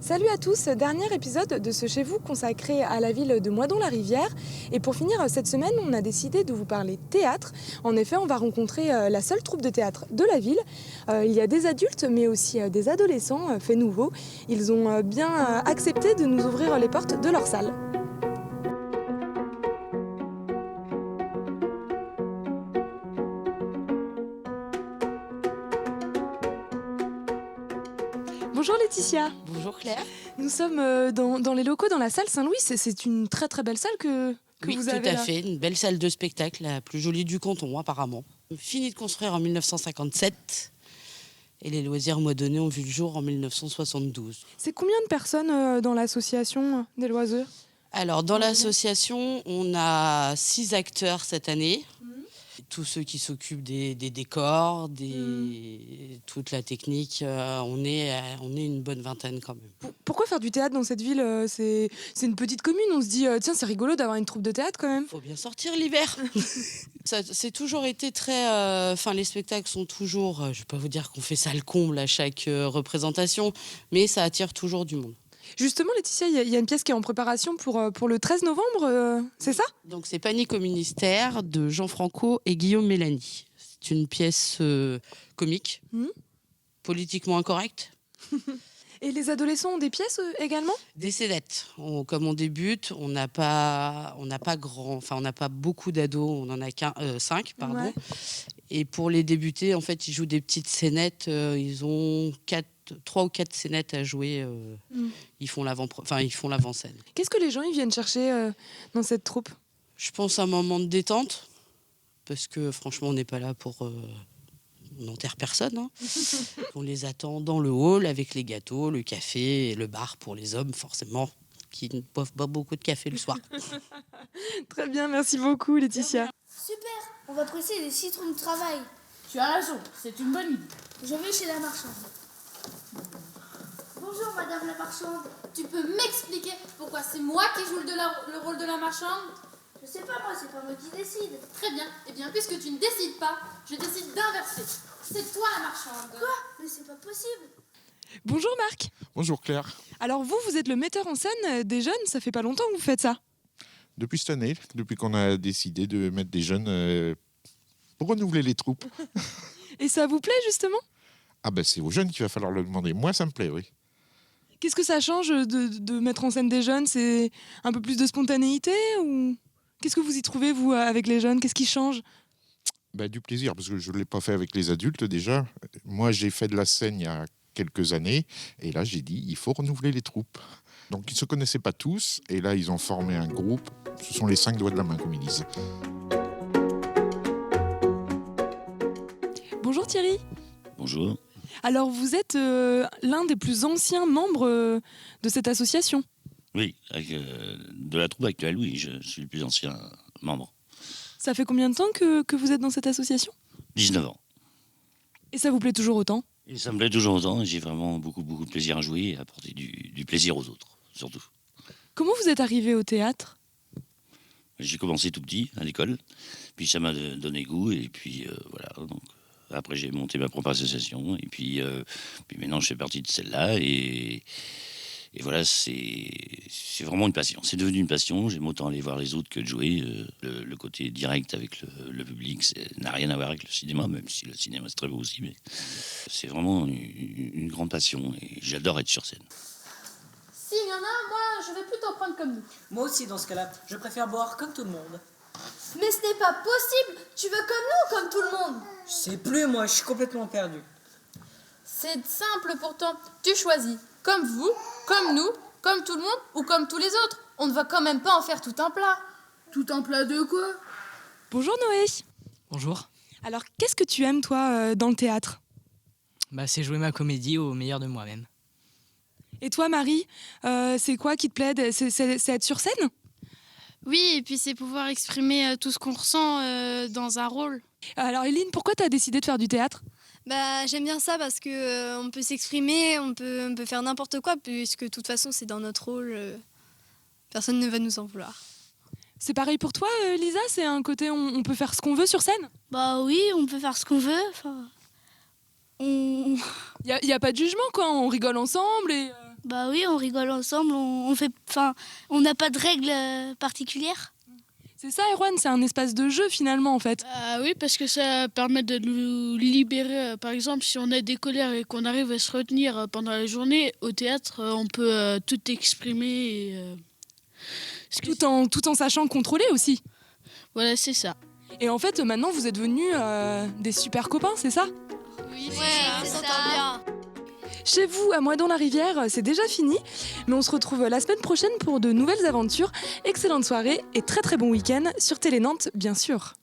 Salut à tous, dernier épisode de ce Chez vous consacré à la ville de Moidon-la-Rivière. Et pour finir cette semaine, on a décidé de vous parler théâtre. En effet, on va rencontrer la seule troupe de théâtre de la ville. Il y a des adultes mais aussi des adolescents, fait nouveau. Ils ont bien accepté de nous ouvrir les portes de leur salle. Bonjour Laetitia. Bonjour Claire. Nous sommes dans les locaux, dans la salle Saint-Louis. C'est une très très belle salle que vous avez là. Oui, tout à fait. Une belle salle de spectacle, la plus jolie du canton apparemment. Finie de construire en 1957 et les loisirs moidonnais ont vu le jour en 1972. C'est combien de personnes dans l'association des loisirs ? Alors dans l'association, on a 6 acteurs cette année. Tous ceux qui s'occupent des décors, toute la technique, on est une bonne vingtaine quand même. Pourquoi faire du théâtre dans cette ville ? C'est une petite commune, on se dit tiens c'est rigolo d'avoir une troupe de théâtre quand même. Faut bien sortir l'hiver. C'est toujours été très... les spectacles sont toujours... je ne vais pas vous dire qu'on fait ça le comble à chaque représentation, mais ça attire toujours du monde. Justement Laetitia, il y a une pièce qui est en préparation pour le 13 novembre, c'est ça ? Donc c'est Panique au ministère de Jean Franco et Guillaume Mélanie. C'est une pièce comique, politiquement incorrecte. Et les adolescents ont des pièces également ? Des scénettes. Comme on débute, on n'a pas beaucoup d'ados, on en a 5, pardon. Ouais. Et pour les débuter, en fait, ils jouent des petites scénettes. Ils ont 3 ou 4 scénettes à jouer. Ils font l'avant-scène. Qu'est-ce que les gens ils viennent chercher dans cette troupe ? Je pense à un moment de détente, parce que franchement, on n'est pas là pour... on n'enterre personne. Hein. On les attend dans le hall avec les gâteaux, le café et le bar pour les hommes, forcément, qui ne boivent pas beaucoup de café le soir. Très bien, merci beaucoup Laetitia. Super, on va presser des citrons de travail. Tu as raison, c'est une bonne idée. Je vais chez la marchande. Bonjour madame la marchande. Tu peux m'expliquer pourquoi c'est moi qui joue le rôle de la marchande ? Je sais pas moi, c'est pas moi qui décide. Très bien, et bien puisque tu ne décides pas, je décide d'inverser. C'est toi la marchande. Quoi ? Mais c'est pas possible. Bonjour Marc. Bonjour Claire. Alors vous êtes le metteur en scène des jeunes, ça fait pas longtemps que vous faites ça ? Depuis cette année, depuis qu'on a décidé de mettre des jeunes pour renouveler les troupes. Et ça vous plaît justement ? Ah ben c'est aux jeunes qu'il va falloir le demander. Moi ça me plaît, oui. Qu'est-ce que ça change de mettre en scène des jeunes ? C'est un peu plus de spontanéité ou qu'est-ce que vous y trouvez vous avec les jeunes ? Qu'est-ce qui change ? Du plaisir, parce que je ne l'ai pas fait avec les adultes déjà. Moi j'ai fait de la scène il y a quelques années et là j'ai dit il faut renouveler les troupes. Donc ils ne se connaissaient pas tous et là ils ont formé un groupe. Ce sont les 5 doigts de la main comme ils disent. Bonjour Thierry. Bonjour. Alors vous êtes l'un des plus anciens membres de cette association. Oui, de la troupe actuelle, oui, je suis le plus ancien membre. Ça fait combien de temps que vous êtes dans cette association ? 19 ans. Et ça vous plaît toujours autant ? Et ça me plaît toujours autant, j'ai vraiment beaucoup de plaisir à jouer et à apporter du plaisir aux autres, surtout. Comment vous êtes arrivé au théâtre ? J'ai commencé tout petit, à l'école, puis ça m'a donné goût, et puis voilà, donc... Après, j'ai monté ma propre association et puis maintenant, je fais partie de celle-là et voilà, c'est vraiment une passion. C'est devenu une passion. J'aime autant aller voir les autres que de jouer. Le côté direct avec le public n'a rien à voir avec le cinéma, même si le cinéma, c'est très beau aussi. Mais c'est vraiment une grande passion et j'adore être sur scène. S'il y en a, moi, je vais plutôt prendre comme nous. Moi aussi, dans ce cas-là, je préfère boire comme tout le monde. Mais ce n'est pas possible. Tu veux comme nous ou comme tout le monde ? Je sais plus, moi, je suis complètement perdu. C'est simple pourtant. Tu choisis comme vous, comme nous, comme tout le monde ou comme tous les autres. On ne va quand même pas en faire tout un plat. Tout un plat de quoi ? Bonjour Noé. Bonjour. Alors qu'est-ce que tu aimes toi dans le théâtre ? C'est jouer ma comédie au meilleur de moi-même. Et toi Marie, c'est quoi qui te plaît ? C'est être sur scène ? Oui, et puis c'est pouvoir exprimer tout ce qu'on ressent dans un rôle. Alors Eline, pourquoi tu as décidé de faire du théâtre ? J'aime bien ça parce que on peut s'exprimer, on peut faire n'importe quoi, puisque de toute façon c'est dans notre rôle. Personne ne va nous en vouloir. C'est pareil pour toi Lisa ? C'est un côté on peut faire ce qu'on veut sur scène ? Oui, on peut faire ce qu'on veut. Il y a pas de jugement quoi, on rigole ensemble et... Bah oui, on rigole ensemble, on n'a pas de règles particulières. C'est ça, Erwan, c'est un espace de jeu finalement en fait. Oui, parce que ça permet de nous libérer. Par exemple, si on a des colères et qu'on arrive à se retenir pendant la journée, au théâtre, on peut tout exprimer. Tout en sachant contrôler aussi. Voilà, c'est ça. Et en fait, maintenant, vous êtes devenus des super copains, c'est ça? Oui, ça s'entend bien. Chez vous, à Moidon-la-Rivière, c'est déjà fini, mais on se retrouve la semaine prochaine pour de nouvelles aventures. Excellente soirée et très très bon week-end sur Télé Nantes, bien sûr.